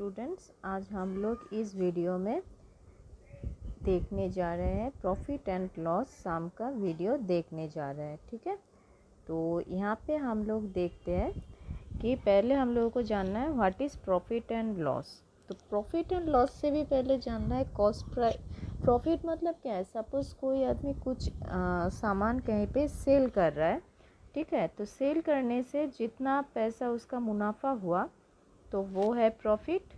Students, आज हम लोग इस वीडियो में देखने जा रहे हैं प्रॉफिट एंड लॉस सम का वीडियो देखने जा रहे हैं। ठीक है, तो यहाँ पे हम लोग देखते हैं कि पहले हम लोगों को जानना है what is profit and loss. तो प्रॉफिट एंड लॉस से भी पहले जानना है कॉस्ट प्राइस। प्रॉफिट मतलब क्या है? सपोज़ कोई आदमी कुछ सामान कहीं पे सेल कर रहा है, ठीक है, तो सेल करने से जितना पैसा उसका मुनाफा हुआ तो वो है प्रॉफिट।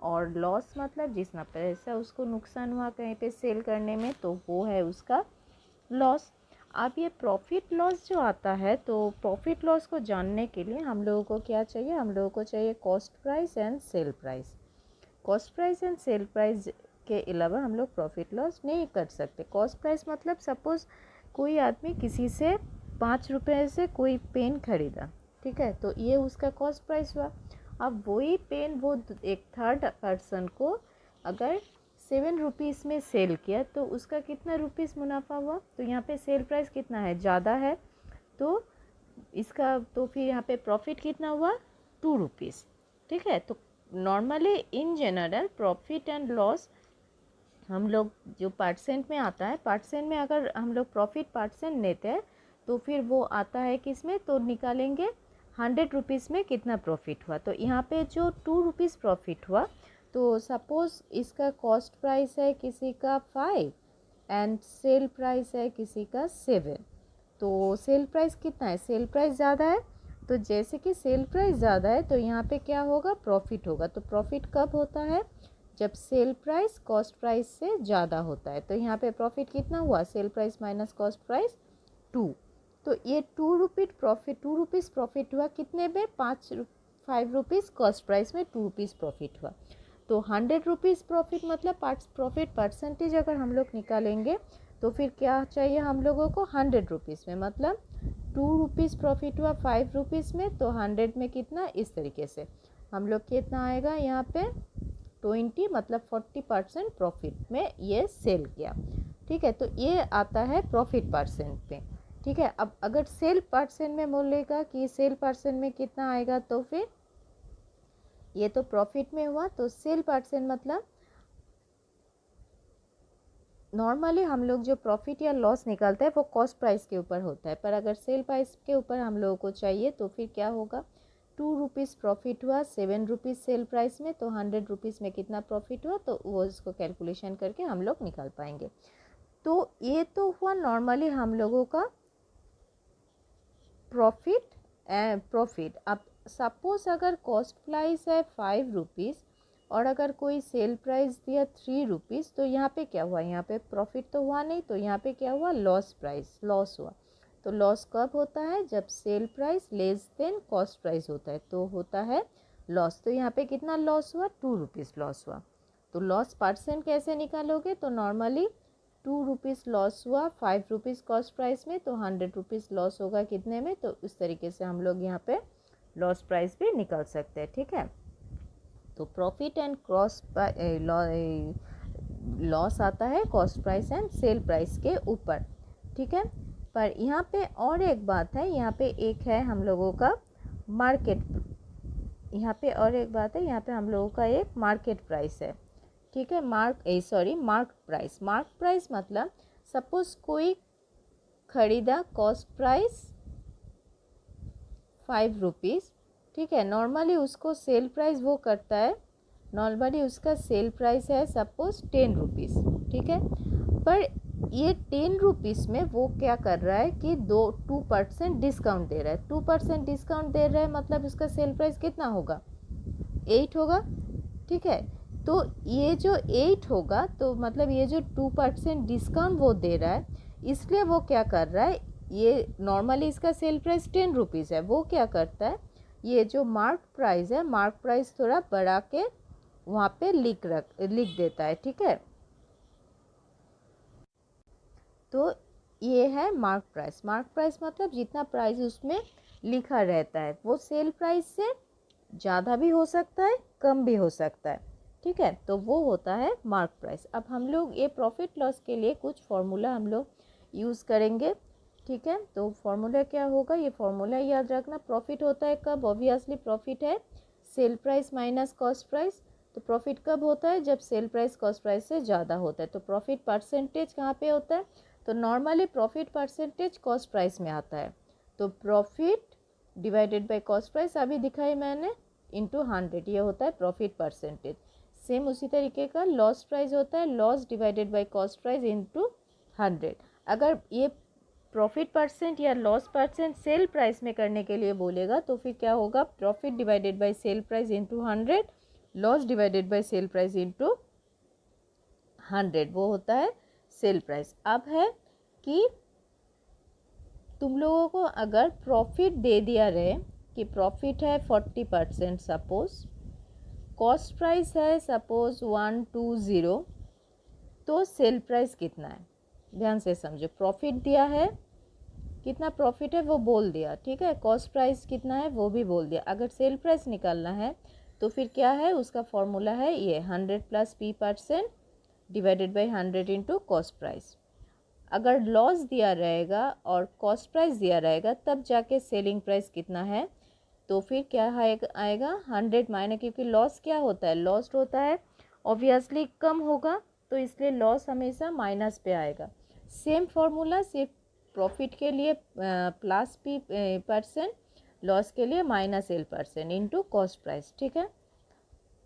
और लॉस मतलब जितना पैसा उसको नुकसान हुआ कहीं पे सेल करने में तो वो है उसका लॉस। अब ये प्रॉफिट लॉस जो आता है, तो प्रॉफिट लॉस को जानने के लिए हम लोगों को क्या चाहिए? हम लोगों को चाहिए cost price and sale price. Cost price and sale price के अलावा हम लोग प्रॉफिट लॉस नहीं कर सकते। कॉस्ट प्राइस मतलब सपोज़ कोई आदमी किसी से 5 रुपये से कोई पेन खरीदा, ठीक है, तो ये उसका कॉस्ट प्राइस हुआ। अब वही पेन वो एक थर्ड पर्सन को अगर 7 रुपीज़ में सेल किया तो उसका कितना रुपीज़ मुनाफा हुआ? तो यहाँ पे सेल प्राइस कितना है? ज़्यादा है, तो इसका तो फिर यहाँ पे प्रॉफिट कितना हुआ? 2 रुपीज़। ठीक है, तो normally in general profit and loss हम लोग जो परसेंट में आता है, परसेंट में अगर हम लोग प्रॉफिट परसेंट लेते हैं तो फिर वो आता है किस में? तो निकालेंगे 100 रुपीज़ में कितना प्रॉफिट हुआ। तो यहाँ पे जो 2 रुपीज़ प्रॉफिट हुआ, तो सपोज़ इसका कॉस्ट प्राइस है किसी का 5 एंड सेल प्राइस है किसी का 7। तो सेल प्राइस कितना है? सेल प्राइस ज़्यादा है, तो जैसे कि सेल प्राइस ज़्यादा है तो यहाँ पे क्या होगा? प्रॉफिट होगा। तो प्रॉफिट कब होता है? जब सेल प्राइस कॉस्ट प्राइस से ज़्यादा होता है। तो यहाँ पे प्रॉफिट कितना हुआ? Sale price minus cost price 2। तो ये 2 रुपीज़ प्रॉफिट हुआ कितने में? 5 रुपीज़ कॉस्ट प्राइस में 2 रुपीज़ प्रॉफिट हुआ। तो 100 रुपीज़ प्रॉफिट मतलब प्रॉफिट परसेंटेज अगर हम लोग निकालेंगे तो फिर क्या चाहिए हम लोगों को? 100 रुपीज़ में, मतलब 2 रुपीज़ प्रॉफिट हुआ 5 रुपीज़ में, तो 100 में कितना? इस तरीके से हम लोग कितना आएगा यहाँ पे? 20, मतलब 40% प्रॉफिट में ये सेल किया। ठीक है, तो ये आता है प्रॉफिट परसेंट पे। ठीक है, अब अगर सेल परसेंट में बोलेगा कि सेल परसेंट में कितना आएगा, तो फिर ये तो प्रॉफिट में हुआ, तो सेल परसेंट मतलब नॉर्मली हम लोग जो प्रॉफिट या लॉस निकालते हैं वो कॉस्ट प्राइस के ऊपर होता है, पर अगर सेल प्राइस के ऊपर हम लोगों को चाहिए तो फिर क्या होगा? 2 रुपीज़ प्रॉफिट हुआ 7 रुपीज़ सेल प्राइस में, तो 100 रुपीज़ में कितना प्रॉफिट हुआ, तो वो इसको कैलकुलेशन करके हम लोग निकाल पाएंगे। तो ये तो हुआ नॉर्मली हम लोगों का प्रॉफिट। अब सपोज अगर कॉस्ट प्राइस है 5 रुपीज़ और अगर कोई सेल प्राइस दिया 3 रुपीज़, तो यहाँ पे क्या हुआ? यहाँ पे प्रॉफिट तो हुआ नहीं, तो यहाँ पे क्या हुआ? लॉस हुआ। तो लॉस कब होता है? जब sale price less than cost price होता है, तो होता है लॉस। तो यहाँ पे कितना लॉस हुआ? 2 रुपीज़ लॉस हुआ। तो लॉस परसेंट कैसे निकालोगे? तो नॉर्मली 2 रुपीज़ लॉस हुआ 5 रुपीज़ कॉस्ट प्राइस में, तो 100 रुपीज़ लॉस होगा कितने में? तो इस तरीके से हम लोग यहाँ पे लॉस प्राइस भी निकाल सकते हैं। ठीक है, तो प्रॉफिट एंड लॉस आता है cost price and sale price के ऊपर। ठीक है, पर यहाँ पे और एक बात है, यहाँ पे एक है हम लोगों का मार्केट, यहाँ पे और एक बात है, यहाँ पे हम लोगों का एक मार्केट प्राइस है। ठीक है, मार्क प्राइस मतलब सपोज कोई खरीदा कॉस्ट प्राइस 5 रुपीज़, ठीक है, नॉर्मली उसको सेल प्राइस वो करता है, नॉर्मली उसका सेल प्राइस है सपोज 10 रुपीज़, ठीक है, पर ये 10 रुपीज़ में वो क्या कर रहा है कि 2% डिस्काउंट दे रहा है। 2% डिस्काउंट दे रहा है मतलब उसका सेल प्राइस कितना होगा? 8 होगा। ठीक है, तो ये जो 8 होगा, तो मतलब ये जो 2% डिस्काउंट वो दे रहा है, इसलिए वो क्या कर रहा है? ये नॉर्मली इसका सेल प्राइस 10 रुपीज़ है, वो क्या करता है? ये जो मार्क प्राइस है, मार्क प्राइस थोड़ा बढ़ा के वहाँ पे लिख देता है। ठीक है, तो ये है मार्क प्राइस मतलब जितना प्राइस उसमें लिखा रहता है वो सेल प्राइस से ज़्यादा भी हो सकता है, कम भी हो सकता है। ठीक है, तो वो होता है मार्क प्राइस। अब हम लोग ये प्रॉफिट लॉस के लिए कुछ फार्मूला हम लोग यूज़ करेंगे। ठीक है, तो फार्मूला क्या होगा? ये फार्मूला याद रखना। प्रॉफिट होता है कब? ऑब्वियसली प्रॉफिट है sale price minus cost price. तो प्रॉफिट कब होता है? जब सेल प्राइस कॉस्ट प्राइस से ज़्यादा होता है। तो प्रॉफिट परसेंटेज कहाँ पे होता है? तो normally profit percentage cost price में आता है। तो profit divided by cost price अभी दिखाई मैंने इंटू 100, ये होता है प्रॉफिट परसेंटेज। सेम उसी तरीके का लॉस प्राइस होता है, loss divided by cost price into 100। अगर ये प्रॉफिट परसेंट या लॉस परसेंट सेल प्राइस में करने के लिए बोलेगा तो फिर क्या होगा? Profit divided bye sale price into 100, loss divided by sale price into 100, वो होता है सेल प्राइस। अब है कि तुम लोगों को अगर प्रॉफिट दे दिया रहे कि प्रॉफिट है 40%, सपोज कॉस्ट प्राइस है सपोज 120, तो सेल प्राइस कितना है? ध्यान से समझो। प्रॉफिट दिया है, कितना प्रॉफिट है वो बोल दिया, ठीक है। कॉस्ट प्राइस कितना है वो भी बोल दिया। अगर सेल प्राइस निकालना है तो फिर क्या है? उसका फॉर्मूला है ये 100 plus P% divided by 100 into cost price. अगर लॉस दिया रहेगा और कॉस्ट प्राइस दिया रहेगा तब जाके सेलिंग प्राइस कितना है, तो फिर क्या आएगा 100 माइनस, क्योंकि लॉस क्या होता है? लॉस होता है ऑब्वियसली कम होगा, तो इसलिए लॉस हमेशा माइनस पे आएगा। सेम फॉर्मूला सिर्फ प्रॉफिट के लिए प्लस P%, लॉस के लिए minus L% into cost price, ठीक है।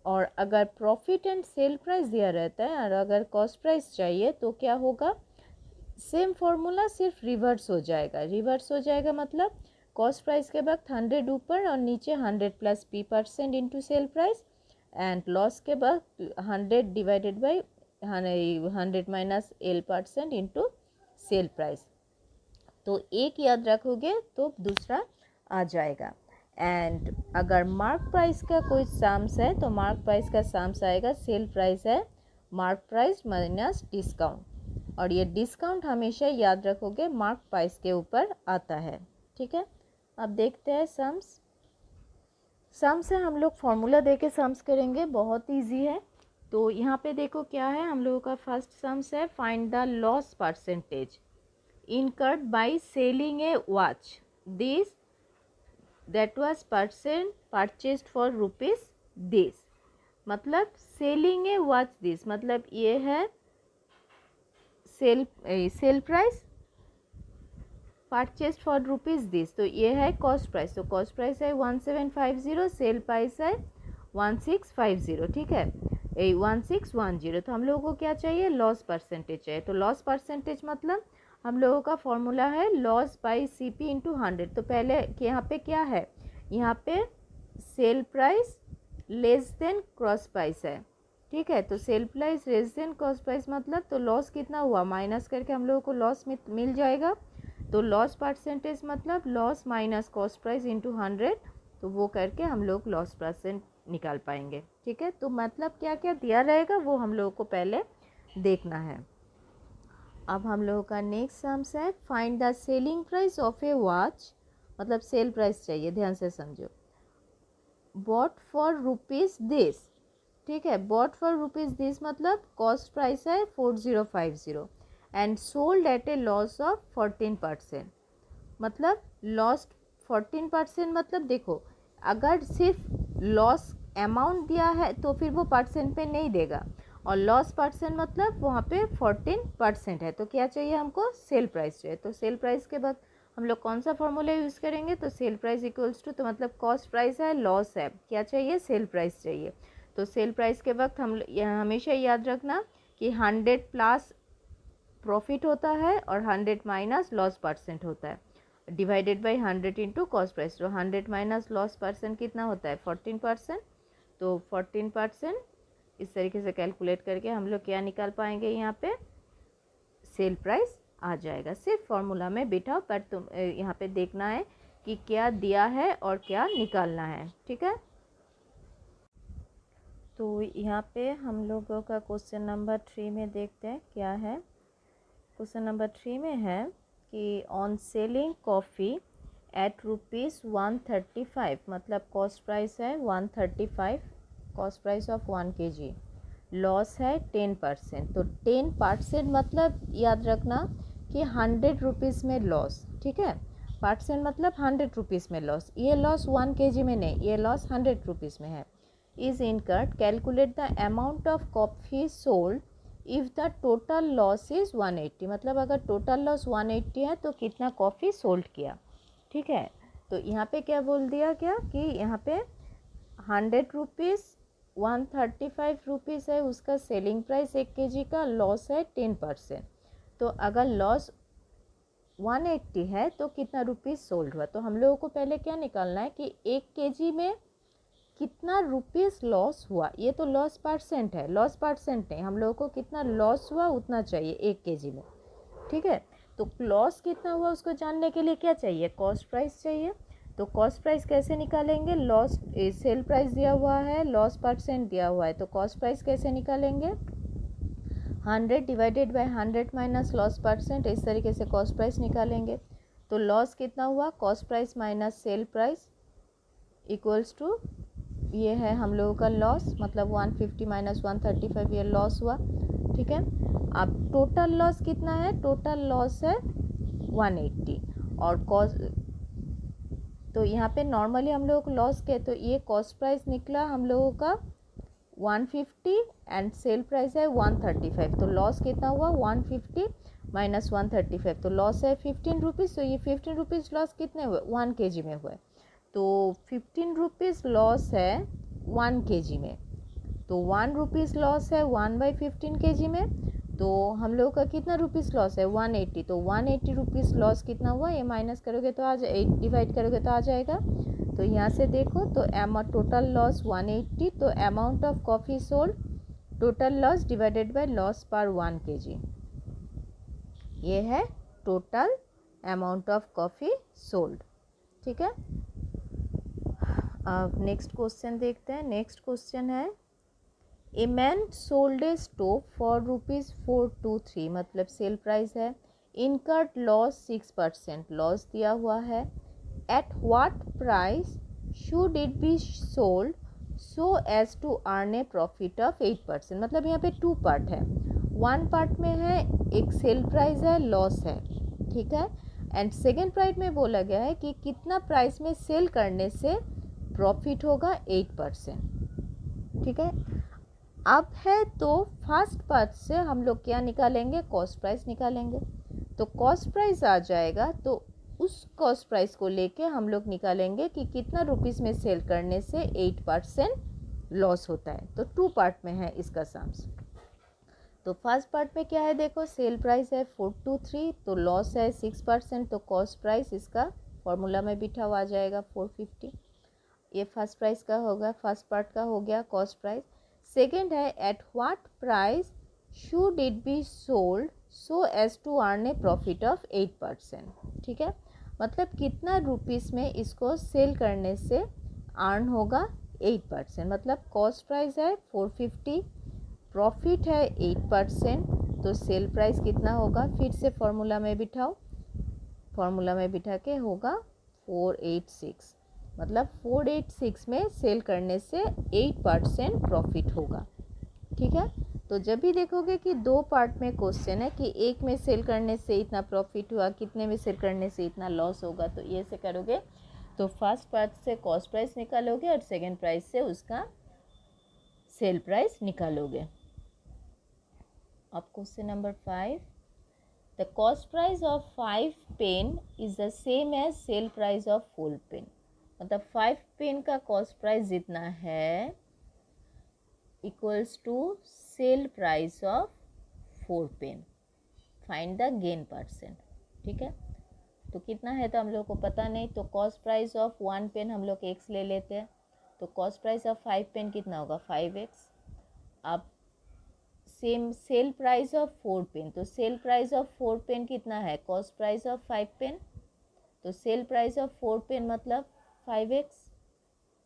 और अगर प्रॉफिट एंड सेल प्राइस दिया रहता है और अगर कॉस्ट प्राइस चाहिए तो क्या होगा? सेम फॉर्मूला सिर्फ रिवर्स हो जाएगा। रिवर्स हो जाएगा मतलब कॉस्ट प्राइस के वक्त 100 ऊपर और नीचे 100 plus P% into cell price, and loss के वक्त 100 divided by 100 minus L% into cell price. तो एक याद रखोगे तो दूसरा आ जाएगा। एंड अगर मार्क प्राइस का कोई साम्स है तो मार्क प्राइस का साम्स आएगा सेल प्राइस है मार्क प्राइस माइनस डिस्काउंट, और ये डिस्काउंट हमेशा याद रखोगे मार्क प्राइस के ऊपर आता है, ठीक है। अब देखते हैं सम्स। सम्स है, हम लोग फॉर्मूला दे के सम्स करेंगे, बहुत इजी है। तो यहाँ पे देखो क्या है, हम लोगों का फर्स्ट सम्स है find the loss percentage incurred by selling a watch this that was purchased for rupees this। मतलब सेलिंग ए वॉच दिस मतलब ये है sale price, purchased for rupees this तो ये है कॉस्ट प्राइस। तो कॉस्ट प्राइस है 1750, सेल प्राइस है 1650, ठीक है 1610। तो हम लोगों को क्या चाहिए? लॉस परसेंटेज चाहिए। तो लॉस परसेंटेज मतलब हम लोगों का फॉर्मूला है लॉस बाई CP इंटू 100। तो पहले कि यहाँ पे क्या है? यहाँ पे sale price less than cost price है, ठीक है। तो sale price less than cost price मतलब तो लॉस कितना हुआ? माइनस करके हम लोगों को लॉस मिल जाएगा। तो लॉस परसेंटेज मतलब loss minus cost price into 100, तो वो करके हम लोग लॉस परसेंट निकाल पाएंगे, ठीक है। तो मतलब क्या क्या दिया रहेगा वो हम लोगों को पहले देखना है। अब हम लोगों का नेक्स्ट सम्स है find the selling price of A watch, मतलब सेल प्राइस चाहिए, ध्यान से समझो। बॉट फॉर रुपीज़ दिस, ठीक है, बॉट फॉर रुपीज़ दिस मतलब कॉस्ट प्राइस है 4050 and sold at A loss of 14%। मतलब लॉस 14% मतलब देखो अगर सिर्फ लॉस अमाउंट दिया है तो फिर वो परसेंट पे नहीं देगा, और लॉस परसेंट मतलब वहाँ पे 14% है। तो क्या चाहिए हमको? सेल प्राइस चाहिए। तो सेल प्राइस के बाद हम लोग कौन सा फॉर्मूला यूज़ करेंगे? तो सेल प्राइस इक्वल्स टू, तो मतलब कॉस्ट प्राइस है लॉस है, क्या चाहिए? सेल प्राइस चाहिए। तो सेल प्राइस के वक्त हम हमेशा याद रखना कि 100 प्लस प्रॉफिट होता है और 100 माइनस लॉस परसेंट होता है, divided by 100 into cost price. तो 100 माइनस लॉस परसेंट कितना होता है? 14%। तो 14% इस तरीके से कैलकुलेट करके हम लोग क्या निकाल पाएंगे? यहाँ पे सेल प्राइस आ जाएगा। सिर्फ फॉर्मूला में बिठाओ, पर तुम यहाँ पे देखना है कि क्या दिया है और क्या निकालना है, ठीक है। तो यहाँ पे हम लोगों का क्वेश्चन नंबर 3 में देखते हैं क्या है। क्वेश्चन नंबर 3 में है कि ऑन सेलिंग कॉफ़ी एट ₹135, मतलब कॉस्ट प्राइस है 135, cost price of 1 kg, loss है 10%। तो 10% मतलब याद रखना कि 100 रुपीज़ में लॉस, ठीक है। परसेंट मतलब 100 रुपीज़ में लॉस, ये लॉस 1 kg में नहीं, ये लॉस 100 रुपीज़ में है। Is incurred, calculate the amount of coffee sold if the total loss is 180, मतलब अगर टोटल लॉस 180 है तो कितना कॉफ़ी सोल्ड किया। ठीक है, तो यहाँ पे क्या बोल दिया क्या कि यहाँ पे 100 रुपीज़ 135 रुपीज़ है उसका सेलिंग प्राइस 1 kg का, लॉस है 10%। तो अगर लॉस 180 है तो कितना रुपीज़ सोल्ड हुआ, तो हम लोगों को पहले क्या निकालना है कि 1 kg में कितना रुपीज़ लॉस हुआ। ये तो लॉस परसेंट है, लॉस परसेंट नहीं, हम लोगों को कितना लॉस हुआ उतना चाहिए 1 kg में। ठीक है, तो लॉस कितना हुआ उसको जानने के लिए क्या चाहिए, कॉस्ट प्राइस चाहिए। तो कॉस्ट प्राइस कैसे निकालेंगे, लॉस सेल प्राइस दिया हुआ है, लॉस परसेंट दिया हुआ है, तो कॉस्ट प्राइस कैसे निकालेंगे, 100 divided by 100 minus loss percent, इस तरीके से कॉस्ट प्राइस निकालेंगे। तो लॉस कितना हुआ, cost price minus sale price equals to, ये है हम लोगों का लॉस, मतलब 150 माइनस 135 ये लॉस हुआ। ठीक है, अब टोटल लॉस कितना है, टोटल लॉस है 180 और कॉस्ट, तो यहाँ पे नॉर्मली हम लोगों को लॉस के, तो ये कॉस्ट प्राइस निकला हम लोगों का 150 एंड सेल प्राइस है 135, तो लॉस कितना हुआ 150 माइनस 135, तो लॉस है 15 रुपीज़। तो ये 15 रुपीज़ लॉस कितने हुए, 1 kg में हुए, तो 15 रुपीज़ लॉस है 1 kg में, तो 1 रुपीज़ लॉस है 1/15 kg में, तो हम लोग का कितना रुपीज़ लॉस है 180, तो 180 रुपीज़ लॉस कितना हुआ, ये माइनस करोगे तो आ जाए, डिवाइड करोगे तो आ जाएगा। तो यहाँ से देखो तो टोटल लॉस 180, तो amount of coffee sold, total loss divided by loss पर 1 kg, ये है total amount of coffee sold. ठीक है, अब नेक्स्ट क्वेश्चन देखते हैं। नेक्स्ट क्वेश्चन है, a man sold a stove for ₹423, मतलब सेल प्राइस है, इनकर्ड लॉस 6%, लॉस दिया हुआ है, at what price should it be sold so as to earn a profit of 8%, मतलब यहाँ पे 2 पार्ट है, 1 पार्ट में है एक सेल प्राइस है, लॉस है। ठीक है, एंड सेकेंड पार्ट में बोला गया है कि कितना प्राइस में सेल करने से प्रॉफिट होगा 8%। ठीक है, अब है तो फर्स्ट पार्ट से हम लोग क्या निकालेंगे, कॉस्ट प्राइस निकालेंगे। तो कॉस्ट प्राइस आ जाएगा, तो उस कॉस्ट प्राइस को लेके हम लोग निकालेंगे कि कितना रुपीस में सेल करने से 8% लॉस होता है। तो 2 पार्ट में है इसका सम्स। तो फर्स्ट पार्ट में क्या है, देखो सेल प्राइस है 423, तो लॉस है 6%, तो कॉस्ट प्राइस इसका फॉर्मूला में बिठा हुआ आ जाएगा 450। ये फर्स्ट प्राइस का होगा, फर्स्ट पार्ट का हो गया कॉस्ट प्राइस। सेकेंड है, at what price should it be sold so as to earn a profit of 8%। ठीक है, मतलब कितना रुपीस में इसको सेल करने से अर्न होगा 8%, मतलब कॉस्ट प्राइस है 450, प्रॉफिट है 8%, तो सेल प्राइस कितना होगा, फिर से फॉर्मूला में बिठाओ, फॉर्मूला में बिठा के होगा 486, मतलब 486 में सेल करने से 8% प्रॉफिट होगा। ठीक है, तो जब भी देखोगे कि 2 पार्ट में क्वेश्चन है कि एक में सेल करने से इतना प्रॉफिट हुआ, कितने में सेल करने से इतना लॉस होगा, तो ये से करोगे तो फर्स्ट पार्ट से कॉस्ट प्राइस निकालोगे और सेकेंड प्राइस से उसका सेल प्राइस निकालोगे। अब question number 5, the cost price of 5 pen is the same as sale price of 4 pen, मतलब 5 पेन का कॉस्ट प्राइस जितना है equals to sale price of 4 pen, find the gain percent. ठीक है, तो कितना है तो हम लोग को पता नहीं, तो कॉस्ट प्राइस ऑफ 1 पेन हम लोग x ले लेते हैं, तो कॉस्ट प्राइस ऑफ 5 पेन कितना होगा 5x। अब same sale price of 4 pen, तो सेल प्राइस ऑफ 4 पेन कितना है, कॉस्ट प्राइस ऑफ 5 पेन, तो सेल प्राइस ऑफ 4 पेन मतलब 5x,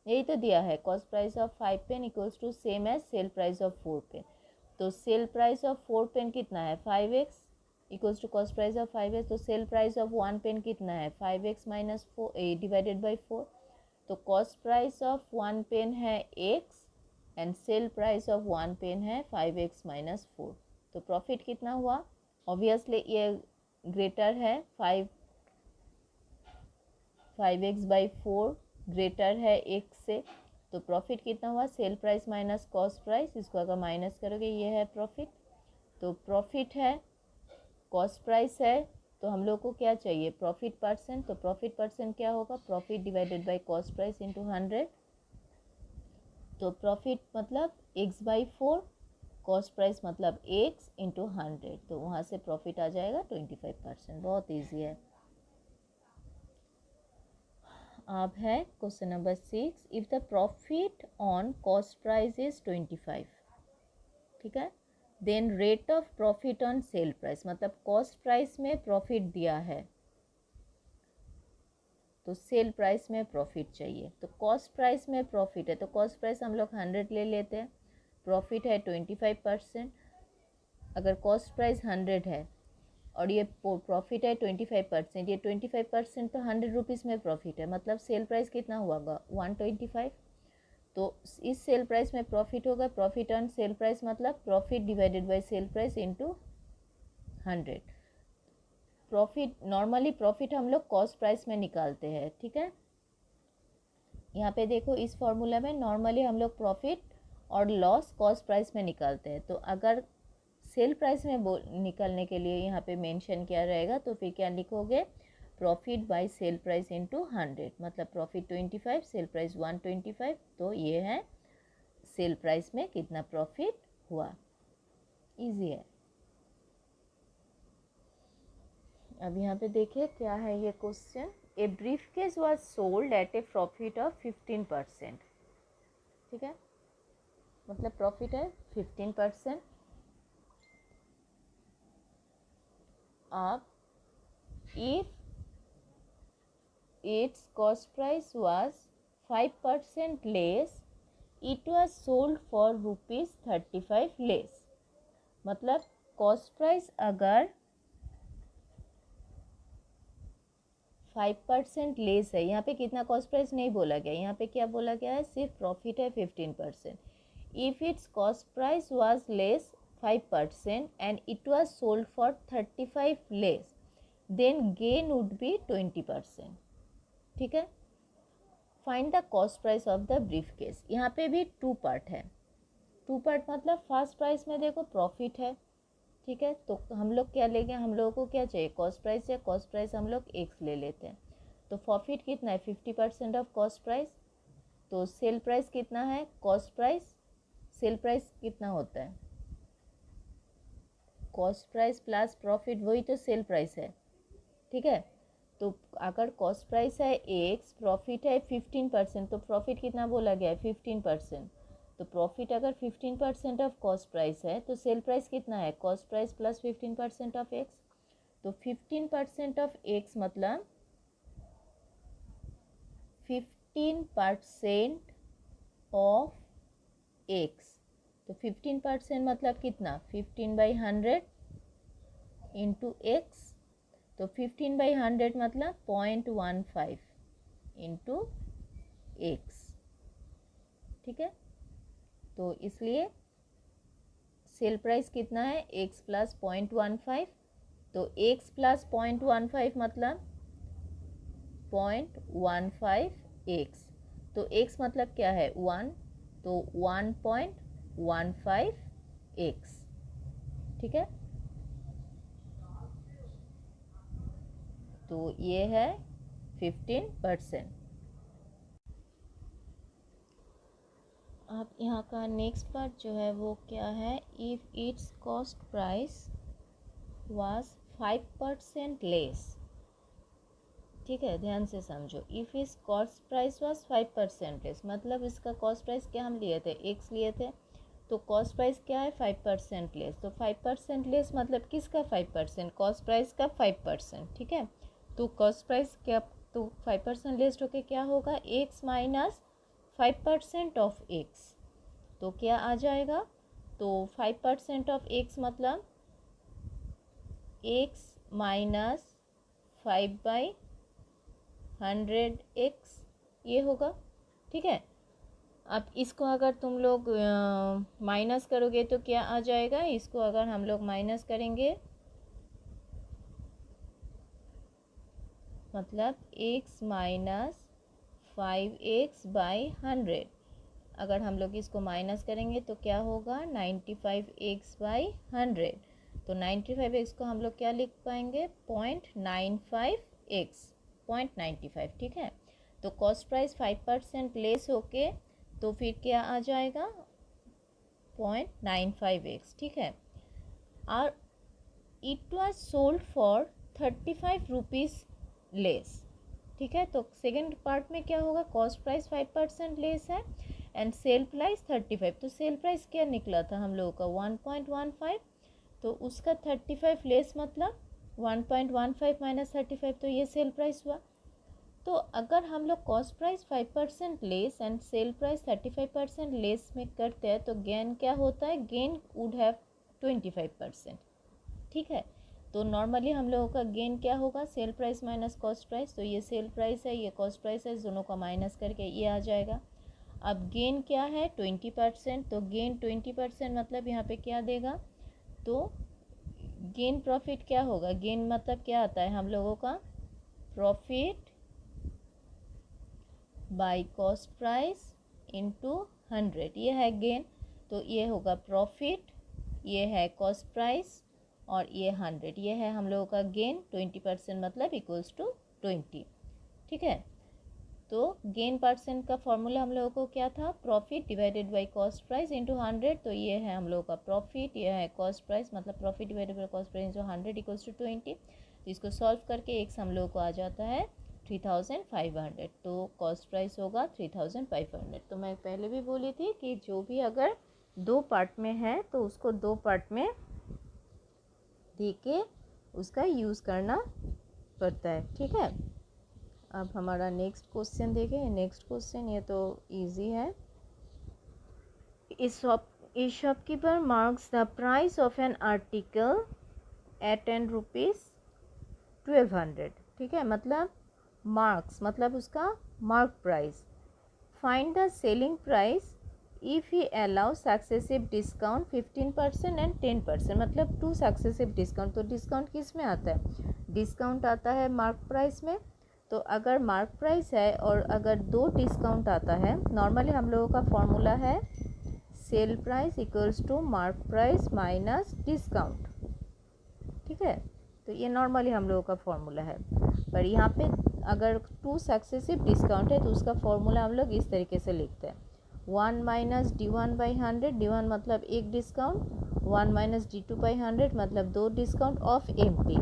यही तो दिया है, cost price of 5 pen equals to same as sale price of 4 pen, तो सेल प्राइस ऑफ 4 पेन कितना है 5x equals to cost price of 5x, तो सेल प्राइस ऑफ 1 पेन कितना है 5x माइनस 4 डिवाइडेड बाई 4, तो cost price of 1 pen है x and sale price of 1 pen है 5x minus 4, तो profit कितना हुआ, ऑब्वियसली ये ग्रेटर है 5 5x/4 ग्रेटर है x से, तो प्रॉफिट कितना हुआ, sale price minus cost price, इसको अगर माइनस करोगे ये है प्रॉफिट। तो प्रॉफिट है, कॉस्ट प्राइस है, तो हम लोग को क्या चाहिए, प्रॉफिट परसेंट। तो प्रॉफिट परसेंट क्या होगा, profit divided by cost price into 100। तो प्रॉफिट मतलब x/4, कॉस्ट प्राइस मतलब x इंटू 100, तो वहाँ से प्रॉफिट आ जाएगा 25%। बहुत ईजी है। अब है question number 6, if the profit on cost price is 25, ठीक है, then rate of profit on sale price, मतलब कॉस्ट प्राइस में प्रॉफिट दिया है तो सेल प्राइस में प्रॉफिट चाहिए। तो कॉस्ट प्राइस में प्रॉफिट है तो कॉस्ट प्राइस हम लोग 100 ले लेते हैं, प्रॉफिट है 25%। अगर कॉस्ट प्राइस 100 है और ये प्रॉफिट है 25%, ये 25% तो 100 रुपीज़ में प्रॉफिट है, मतलब सेल प्राइस कितना हुआ 125। तो इस सेल प्राइस में प्रॉफिट होगा, प्रॉफिट ऑन सेल प्राइस मतलब profit divided bye sale price into 100। Profit, normally profit हम लोग कॉस्ट प्राइस में निकालते हैं, ठीक है। यहाँ पे देखो इस फॉर्मूला में नॉर्मली हम लोग प्रॉफिट और लॉस कॉस्ट प्राइस में निकालते हैं। तो अगर सेल प्राइस में निकालने के लिए यहाँ पे मेंशन किया रहेगा तो फिर क्या लिखोगे, profit by sale price into 100, मतलब प्रॉफिट 25, सेल प्राइस 125, तो ये है सेल प्राइस में कितना प्रॉफिट हुआ। इजी है। अब यहाँ पे देखिए क्या है ये question, a brief case was sold at a profit of 15%, ठीक है, मतलब प्रॉफिट है 15%। अब if it's cost price was 5% less, it was sold for ₹35 less, मतलब कॉस्ट प्राइस अगर 5% लेस है, यहाँ पे कितना कॉस्ट प्राइस नहीं बोला गया, यहाँ पे क्या बोला गया है, सिर्फ प्रॉफिट है 15%। If its cost price was less 5% and it was sold for 35 less, then gain would be 20%, ठीक है। Find the cost price of the briefcase. यहाँ पे भी 2 पार्ट है। 2 पार्ट मतलब फर्स्ट प्राइस में देखो प्रॉफिट है, ठीक है, तो हम लोग क्या लेंगे, हम लोगों को क्या चाहिए, कॉस्ट प्राइस है, कॉस्ट प्राइस हम लोग x ले लेते हैं। तो प्रॉफिट कितना है, 50% ऑफ कॉस्ट प्राइस। तो सेल प्राइस कितना है, कॉस्ट प्राइस, सेल प्राइस कितना होता है, कॉस्ट प्राइस प्लस प्रॉफिट, वही तो सेल प्राइस है, ठीक है। तो अगर कॉस्ट प्राइस है x, प्रॉफिट है 15%, तो प्रॉफिट कितना बोला गया है 15%। तो प्रॉफिट अगर 15% ऑफ कॉस्ट प्राइस है तो सेल प्राइस कितना है, cost price plus 15% of x। तो 15% ऑफ x मतलब 15% ऑफ x। तो 15% मतलब कितना, 15/100 इंटू x। तो 15/100 मतलब 0.15 इंटू x, ठीक है। तो इसलिए सेल प्राइस कितना है, x प्लस 0.15, तो x प्लस 0.15 मतलब 0.15x। तो x मतलब क्या है 1, तो 1.15x, ठीक है। तो ये है 15%। अब यहाँ का नेक्स्ट पार्ट जो है वो क्या है, if its cost price was 5% less, ठीक है, ध्यान से समझो। इफ़ इस कॉस्ट प्राइस वाज 5% लेस, मतलब इसका कॉस्ट प्राइस क्या हम लिए थे, x लिए थे, तो कॉस्ट प्राइस क्या है 5% लेस। तो 5% लेस मतलब किसका 5%, कॉस्ट प्राइस का 5%, ठीक है। तो कॉस्ट प्राइस क्या, तो 5% लेस होके क्या होगा, x माइनस 5% ऑफ x, तो क्या आ जाएगा, तो 5% ऑफ x मतलब x माइनस 5/100x, ये होगा, ठीक है। अब इसको अगर तुम लोग माइनस करोगे तो क्या आ जाएगा, इसको अगर हम लोग माइनस करेंगे मतलब x माइनस 5x/100। अगर हम लोग इसको माइनस करेंगे तो क्या होगा 95x/100। तो 95x को हम लोग क्या लिख पाएंगे 0.95x 0.95, ठीक है। तो कॉस्ट प्राइस 5% लेस होके तो फिर क्या आ जाएगा 0.95x, ठीक है। और it was sold for 35 rupees less, ठीक है। तो सेकेंड पार्ट में क्या होगा कॉस्ट प्राइस 5% लेस है एंड सेल प्राइस 35। तो सेल प्राइस क्या निकला था हम लोगों का 1.15, तो उसका 35 लेस मतलब 1.15 माइनस 35, तो ये सेल प्राइस हुआ। तो अगर हम लोग cost price 5% less and sale price 35% less में करते हैं तो गेन क्या होता है, गेन वुड हैव 25%, ठीक है। तो नॉर्मली हम लोगों का गेन क्या होगा sale price minus cost price. तो ये सेल प्राइस है, ये कॉस्ट प्राइस है, दोनों का माइनस करके ये आ जाएगा। अब गेन क्या है 20%, तो गेन 20% मतलब यहाँ पे क्या देगा, तो गेन प्रॉफिट क्या होगा, गेन मतलब क्या आता है हम लोगों का profit by cost price into 100, ये है गेन। तो ये होगा प्रॉफिट, ये है कॉस्ट प्राइस और ये 100, ये है हम लोगों का गेन। 20% मतलब इक्वल्स टू 20, ठीक है। तो गेन परसेंट का फॉर्मूला हम लोगों को क्या था, profit divided by cost price into 100। तो ये है हम लोगों का प्रॉफिट, ये है कॉस्ट प्राइस, मतलब profit divided by cost price into 100 equals to 20। तो इसको सॉल्व करके एक्स हम लोगों को आ जाता है 3500। तो कॉस्ट प्राइस होगा 3500। तो मैं पहले भी बोली थी कि जो भी अगर दो पार्ट में है तो उसको दो पार्ट में दे के उसका यूज़ करना पड़ता है, ठीक है। अब हमारा नेक्स्ट क्वेश्चन देखें। नेक्स्ट क्वेश्चन ये तो इजी है। इस shopkeeper marks the price of an article at 10 rupees 1200, ठीक है। मतलब मार्क्स मतलब उसका mark price. Find the selling price if he allow successive discount 15% and 10%, मतलब 2 सक्सेसिव डिस्काउंट। तो डिस्काउंट किस में आता है, डिस्काउंट आता है मार्क प्राइस में। तो अगर मार्क प्राइस है और अगर 2 डिस्काउंट आता है, नॉर्मली हम लोगों का फॉर्मूला है sale price equals to mark price minus discount, ठीक है। तो ये नॉर्मली हम लोगों का फॉर्मूला है। पर यहाँ पे अगर 2 सक्सेसिव डिस्काउंट है तो उसका फॉर्मूला हम लोग इस तरीके से लिखते हैं 1 माइनस D1/100, D1 मतलब एक डिस्काउंट, 1 माइनस D2/100 मतलब 2 डिस्काउंट ऑफ MP,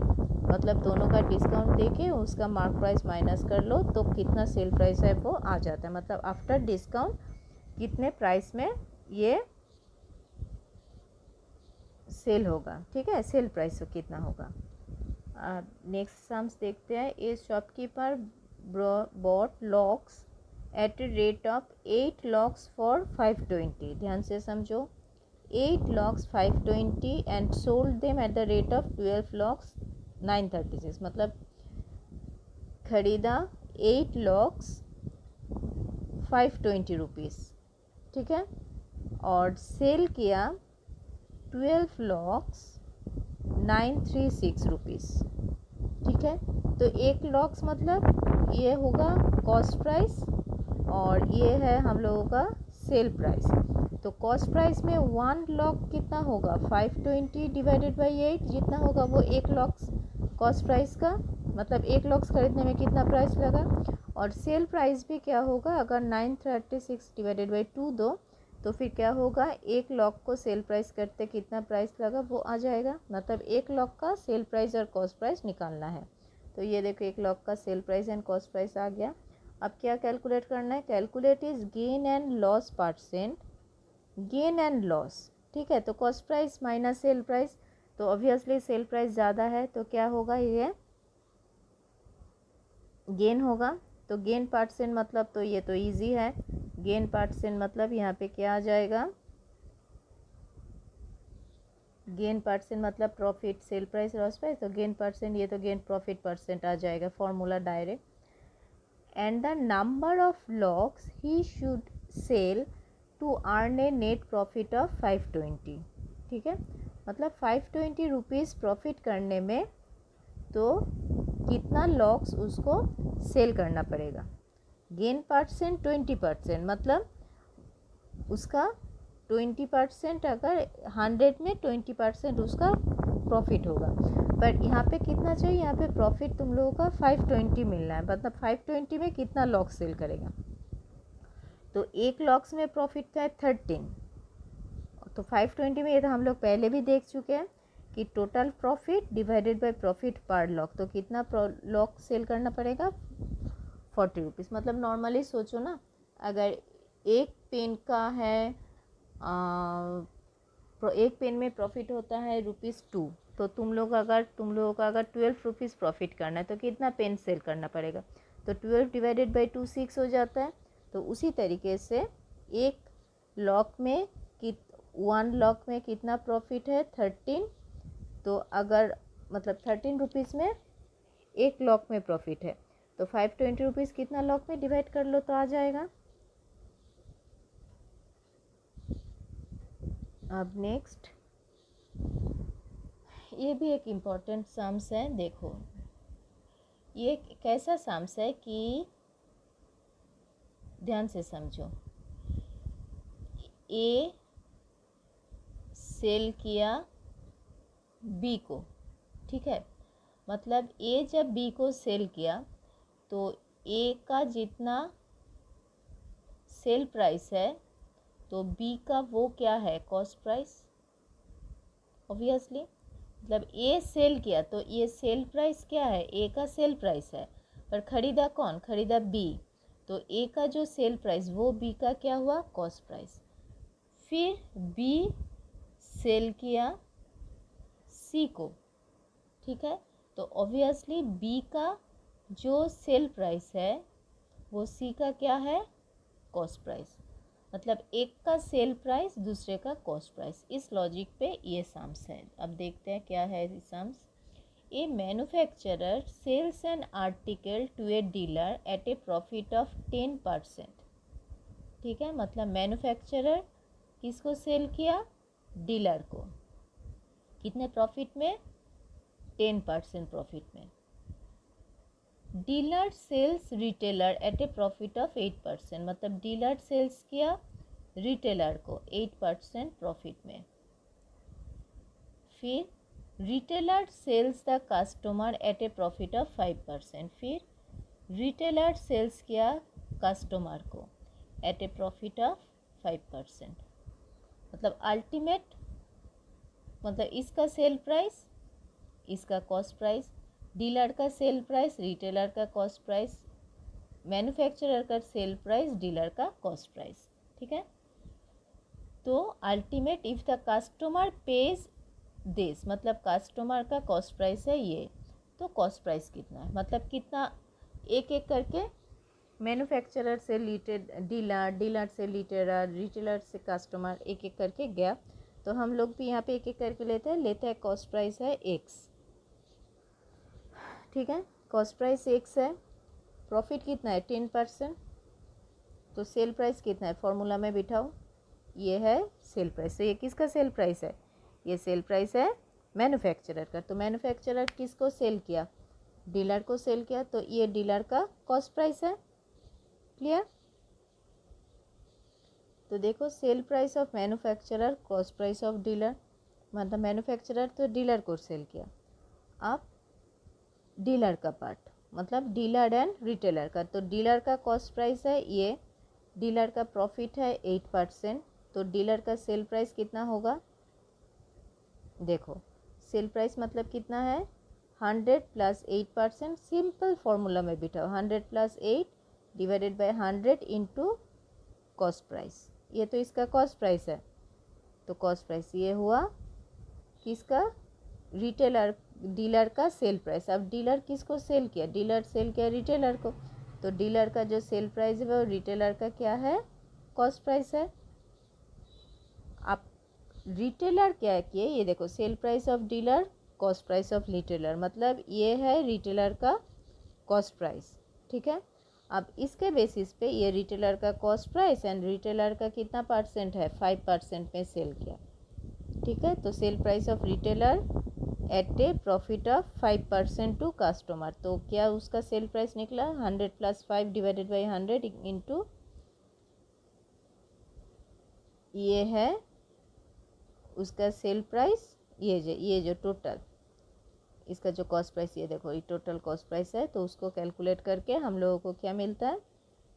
मतलब दोनों का डिस्काउंट देके उसका मार्क प्राइस माइनस कर लो तो कितना सेल प्राइस है वो आ जाता है, मतलब आफ्टर डिस्काउंट कितने प्राइस में ये सेल होगा, ठीक है, सेल प्राइस कितना होगा। नेक्स्ट सम्स देखते हैं। A shopkeeper bought locks at a rate of 8 locks for 520, ध्यान से समझो 8 locks 520 and sold them at the rate of 12 locks 936, मतलब खरीदा 8 लॉक्स 520 रुपीज़, ठीक है, और सेल किया 12 लॉक्स 936 रुपीज़, ठीक है। तो 1 लॉक्स मतलब ये होगा कॉस्ट प्राइस और ये है हम लोगों का सेल प्राइस। तो कॉस्ट प्राइस में 1 लॉक कितना होगा 520 डिवाइडेड बाई 8, जितना होगा वो 1 लॉक्स कॉस्ट प्राइस का, मतलब 1 लॉक्स खरीदने में कितना प्राइस लगा। और सेल प्राइस भी क्या होगा, अगर 936 डिवाइडेड बाई 2 दो तो फिर क्या होगा 1 लॉक को सेल प्राइस करते कितना प्राइस लगा वो आ जाएगा, मतलब 1 लॉक का सेल प्राइस और कॉस्ट प्राइस निकालना है। तो ये देखो 1 लॉक का sale price and cost price आ गया। अब क्या कैलकुलेट करना है, calculate is gain and loss percent, gain and loss, ठीक है। तो cost price minus sale price, तो ऑब्वियसली सेल प्राइस ज़्यादा है तो क्या होगा ये गेन होगा। तो गेन परसेंट मतलब तो ये तो इजी है, गेन परसेंट मतलब यहाँ पे क्या आ जाएगा, गेन परसेंट मतलब profit sale price loss price, तो गेन परसेंट ये तो गेन प्रॉफिट परसेंट आ जाएगा formula direct. And the number of locks he should sell to earn a net profit of 520, ठीक है, मतलब 520 रुपीज़ प्रॉफिट करने में तो कितना लॉक्स उसको सेल करना पड़ेगा। गेन परसेंट 20%, मतलब उसका 20%, अगर 100 में 20% उसका प्रॉफिट होगा। पर यहाँ पे कितना चाहिए, यहाँ पे प्रॉफिट तुम लोगों का 520 मिलना है, मतलब 520 में कितना लॉक सेल करेगा। तो एक लॉक्स में प्रॉफिट है 13, तो 520 में, ये तो हम लोग पहले भी देख चुके हैं कि total profit divided by profit पर लॉक, तो कितना लॉक सेल करना पड़ेगा, 40 रुपीज़। मतलब नॉर्मली सोचो ना, अगर एक पेन का है एक पेन में प्रॉफिट होता है ₹2, तो तुम लोगों का अगर 12 रुपीज़ प्रॉफिट करना है तो कितना पेन सेल करना पड़ेगा, तो 12 डिवाइडेड बाई 2 6 हो जाता है। तो उसी तरीके से एक लॉक में वन लॉक में कितना प्रॉफिट है, 13। तो अगर मतलब 13 रुपीज़ में एक लॉक में प्रॉफिट है, तो 520 रुपीज़ कितना लॉक में डिवाइड कर लो तो आ जाएगा। अब नेक्स्ट, ये भी एक इम्पॉर्टेंट सम्स है। देखो ये कैसा सम्स है कि ध्यान से समझो। ए सेल किया बी को, ठीक है, मतलब ए जब बी को सेल किया तो ए का जितना सेल प्राइस है तो बी का वो क्या है, कॉस्ट प्राइस, ऑब्वियसली। मतलब ए सेल किया तो ये सेल प्राइस क्या है, ए का सेल प्राइस है, पर खरीदा कौन, खरीदा बी, तो ए का जो सेल प्राइस वो बी का क्या हुआ, कॉस्ट प्राइस। फिर बी सेल किया सी को, ठीक है, तो ऑब्वियसली बी का जो सेल प्राइस है वो सी का क्या है, कॉस्ट प्राइस। मतलब एक का सेल प्राइस दूसरे का कॉस्ट प्राइस। इस लॉजिक पे ये सम्स है। अब देखते हैं क्या है sums. A manufacturer sells an article to a dealer at a profit of 10%, ठीक है, मतलब मैन्युफैक्चरर किसको सेल किया, डीलर को, कितने प्रॉफिट में, 10% प्रॉफिट में। Dealer sells retailer at a profit of 8%, मतलब डीलर सेल्स किया रिटेलर को 8% प्रॉफिट में। फिर retailer sells the customer at a profit of 5%, फिर रिटेलर सेल्स किया कस्टमर को एट ए प्रॉफिट ऑफ 5%। मतलब अल्टीमेट, मतलब इसका सेल प्राइस, इसका कॉस्ट प्राइस, डीलर का सेल प्राइस, रिटेलर का कॉस्ट प्राइस, मैन्युफैक्चरर का सेल प्राइस, डीलर का कॉस्ट प्राइस, ठीक है। तो ultimate if the customer pays this, मतलब कस्टमर का कॉस्ट प्राइस है ये, तो कॉस्ट प्राइस कितना है, मतलब कितना, एक एक करके मैन्युफैक्चरर से डीलर, डीलर से रिटेलर, रिटेलर से कस्टमर, एक एक करके गया। तो हम लोग भी यहाँ पे एक एक करके लेते हैं कॉस्ट प्राइस है x, ठीक है, कॉस्ट प्राइस x है, प्रॉफिट कितना है 10%, तो सेल प्राइस कितना है, फॉर्मूला में बिठाओ, ये है सेल प्राइस। तो ये किसका सेल प्राइस है, ये सेल प्राइस है मैन्युफैक्चरर का। तो मैन्युफैक्चरर किसको सेल किया, डीलर को सेल किया, तो ये डीलर का कॉस्ट प्राइस है, क्लियर। तो देखो cell price of manufacturer, cost price of dealer, मतलब मैन्युफैक्चरर तो डीलर को सेल किया। अब डीलर का पार्ट, मतलब डीलर एंड रिटेलर का, तो डीलर का कॉस्ट प्राइस है ये, डीलर का प्रॉफिट है 8%, तो डीलर का सेल प्राइस कितना होगा, देखो सेल प्राइस मतलब कितना है, 100 प्लस 8%, सिंपल फॉर्मूला में बिठाओ, 100 plus 8 divided by 100 into cost price, ये तो इसका कॉस्ट प्राइस है, तो कॉस्ट प्राइस ये हुआ किसका, रिटेलर, डीलर का सेल प्राइस। अब डीलर किसको सेल किया, डीलर सेल किया रिटेलर को, तो डीलर का जो सेल प्राइस है वो रिटेलर का क्या है, कॉस्ट प्राइस है। आप रिटेलर क्या किए, ये देखो cell price of dealer, cost price of retailer, मतलब ये है रिटेलर का कॉस्ट प्राइस, ठीक है। अब इसके बेसिस पे ये रिटेलर का कॉस्ट प्राइस एंड रिटेलर का कितना परसेंट है, 5% में सेल किया, ठीक है। तो sale price of retailer at a profit of 5% to customer. तो क्या उसका सेल प्राइस निकला 100 + 5 डिवाइडेड बाई 100 इंटू ये है उसका सेल प्राइस। ये जो टोटल इसका जो कॉस्ट प्राइस, ये देखो ये टोटल कॉस्ट प्राइस है। तो उसको कैलकुलेट करके हम लोगों को क्या मिलता है,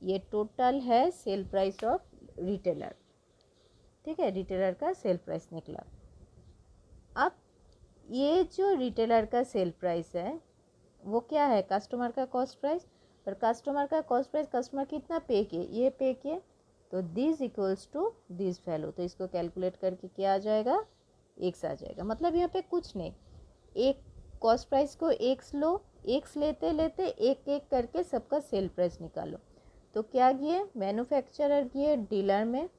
ये टोटल है सेल प्राइस ऑफ रिटेलर। ठीक है, रिटेलर का सेल प्राइस निकला। अब ये जो रिटेलर का सेल प्राइस है वो क्या है, कस्टमर का कॉस्ट प्राइस। पर कस्टमर का कॉस्ट प्राइस कस्टमर कितना पे किए, ये पे किए। तो this equals to this value. तो इसको कैलकुलेट करके क्या आ जाएगा, एक्स आ जाएगा। मतलब यहाँ पे कुछ नहीं, एक कॉस्ट प्राइस को एक्स लो, एक्स लेते लेते एक एक करके सबका सेल प्राइस निकालो। तो क्या किए, मैन्युफैक्चरर किए डीलर में,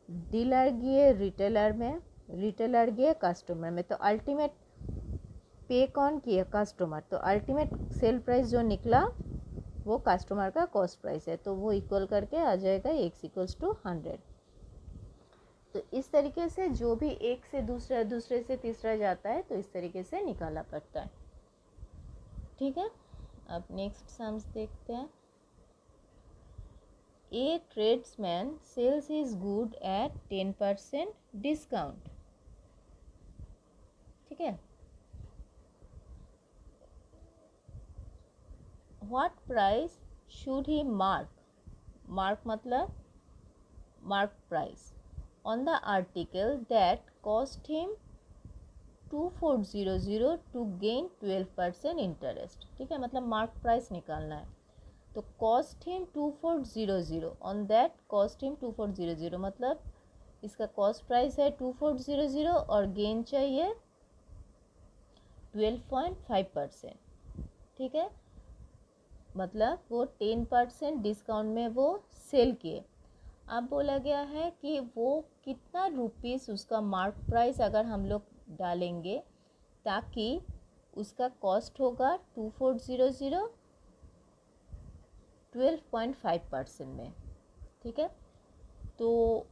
डीलर गए रिटेलर में, रिटेलर गए कस्टमर में। तो अल्टीमेट पे कौन किया, कस्टमर। तो अल्टीमेट सेल प्राइस जो निकला वो कस्टमर का कॉस्ट प्राइस है। तो वो इक्वल करके आ जाएगा x = 100। तो इस तरीके से जो भी एक से दूसरा, दूसरे से तीसरा जाता है तो इस तरीके से निकाला पड़ता है। ठीक है, अब नेक्स्ट सम्स देखते हैं। A tradesman sells his good at 10% discount. ठीक है, what price should he mark, mark मतलब mark price on the article that cost him 2400 to gain 12% interest. ठीक है, मतलब मार्क प्राइस निकालना है। तो cost him 2400, on that cost him 2400 मतलब इसका कॉस्ट प्राइस है 2400 और गेन चाहिए 12.5%। ठीक है, मतलब वो 10% डिस्काउंट में वो सेल किए। अब बोला गया है कि वो कितना रुपीस उसका मार्क प्राइस अगर हम लोग डालेंगे ताकि उसका कॉस्ट होगा 2400 12.5% में। ठीक है, तो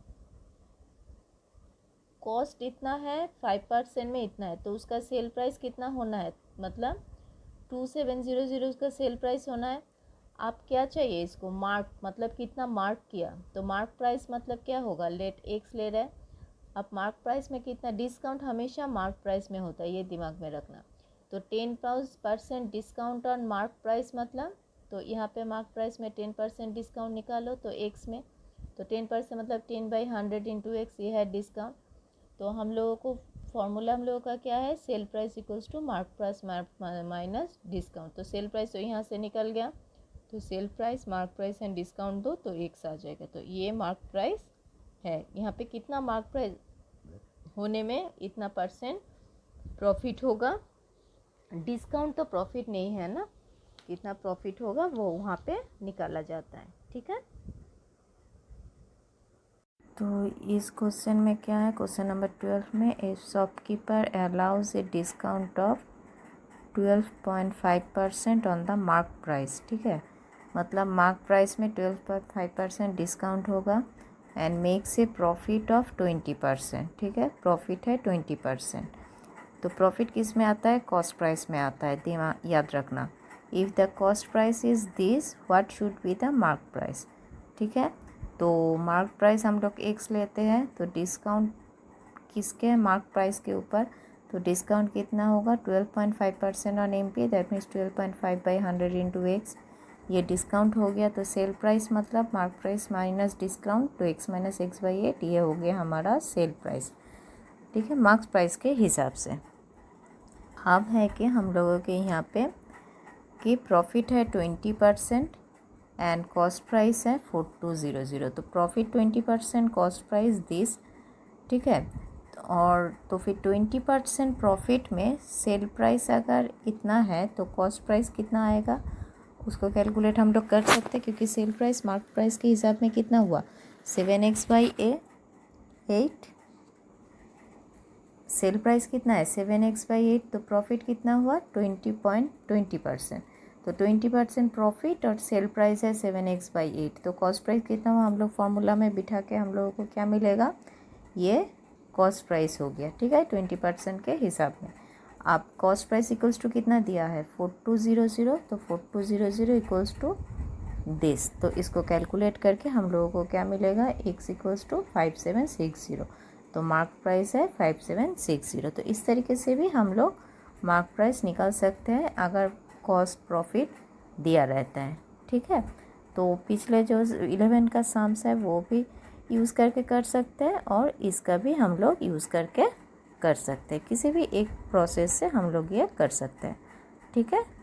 कॉस्ट इतना है, 5% में इतना है, तो उसका सेल प्राइस कितना होना है, मतलब 2700 उसका सेल प्राइस होना है। आप क्या चाहिए इसको, मार्क मतलब कितना मार्क किया। तो मार्क प्राइस मतलब क्या होगा, लेट एक्स ले रहे हैं। अब मार्क प्राइस में कितना, डिस्काउंट हमेशा मार्क प्राइस में होता है, ये दिमाग में रखना। तो 10% डिस्काउंट ऑन मार्क प्राइस मतलब, तो यहाँ पे मार्क प्राइस में 10% डिस्काउंट निकालो तो एक्स में, तो 10% मतलब 10/100 इंटू एक्स, ये है डिस्काउंट। तो हम लोगों को फॉर्मूला हम लोगों का क्या है, sale price equals to mark price minus discount. तो सेल प्राइस तो यहाँ से निकल गया, तो sale price mark price and discount दो तो एक्स आ जाएगा। तो ये मार्क प्राइस है। यहाँ पे कितना मार्क प्राइस होने में इतना % प्रॉफिट होगा, डिस्काउंट तो प्रॉफिट नहीं है ना, कितना प्रॉफिट होगा वो वहाँ पे निकाला जाता है। ठीक है, तो इस क्वेश्चन में क्या है, क्वेश्चन नंबर 12 में ए shopkeeper allows a discount of 12.5% on the mark price. ठीक है, मतलब मार्क प्राइस में 12.5% डिस्काउंट होगा and makes a profit of 20%। ठीक है, प्रॉफिट है 20%। तो प्रॉफिट किस में आता है, कॉस्ट प्राइस में आता है, दिमाग याद रखना। If the cost price is this, what should be the mark price. ठीक है, तो मार्क प्राइस हम लोग एक्स लेते हैं, तो डिस्काउंट किसके, मार्क प्राइस के ऊपर। तो डिस्काउंट कितना होगा 12.5% on MP, that means 12.5/100 into x. ये डिस्काउंट हो गया, तो सेल प्राइस मतलब मार्क प्राइस माइनस डिस्काउंट, तो x - x/8, ये हो गया हमारा सेल प्राइस। ठीक है, मार्क्स प्राइस के हिसाब से। अब है कि हम लोगों के यहाँ पे कि प्रॉफिट है 20% एंड कॉस्ट प्राइस है 4200। तो प्रॉफिट 20%, कॉस्ट प्राइस दिस। ठीक है, और तो फिर 20% प्रॉफिट में सेल प्राइस अगर इतना है तो कॉस्ट प्राइस कितना आएगा, उसको कैलकुलेट हम लोग कर सकते हैं, क्योंकि सेल प्राइस मार्क प्राइस के हिसाब में कितना हुआ 7x/8। सेल प्राइस कितना है 7x/8, तो प्रॉफिट कितना हुआ 20% तो 20% प्रॉफिट और सेल प्राइस है 7x/8। तो कॉस्ट प्राइस कितना हुआ, हम लोग फार्मूला में बिठा के हम लोगों को क्या मिलेगा, ये कॉस्ट प्राइस हो गया। ठीक है, 20% के हिसाब में। आप कॉस्ट प्राइस इक्वल्स टू कितना दिया है 4200, तो 4200 इक्वल्स टू दिस। तो इसको कैलकुलेट करके हम लोगों को क्या मिलेगा, x इक्वल्स टू 5760। तो मार्क प्राइस है 5760। तो इस तरीके से भी हम लोग मार्क प्राइस निकाल सकते हैं अगर कॉस्ट प्रॉफिट दिया रहता है। ठीक है, तो पिछले जो 11 का सम्स है वो भी यूज़ करके कर सकते हैं और इसका भी हम लोग यूज़ करके कर सकते हैं। किसी भी एक प्रोसेस से हम लोग ये कर सकते हैं। ठीक है।